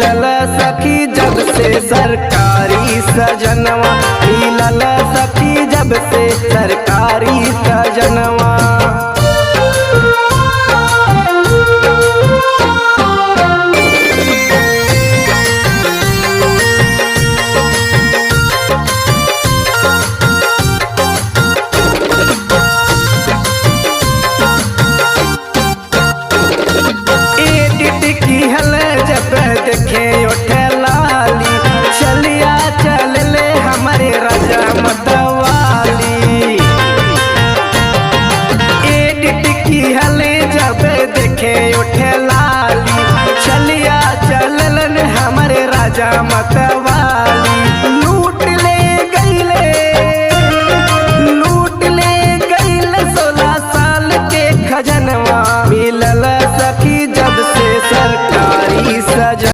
मिलल सखी जब से सरकारी सजनवा, मिलल सखी जब से सरकारी सजनवा। देखे उठे लाली चलिया चल ले हमारे राजा मतवाली। एडिट की हले जब देखे उठे लाली चलिया चल ले हमारे राजा मत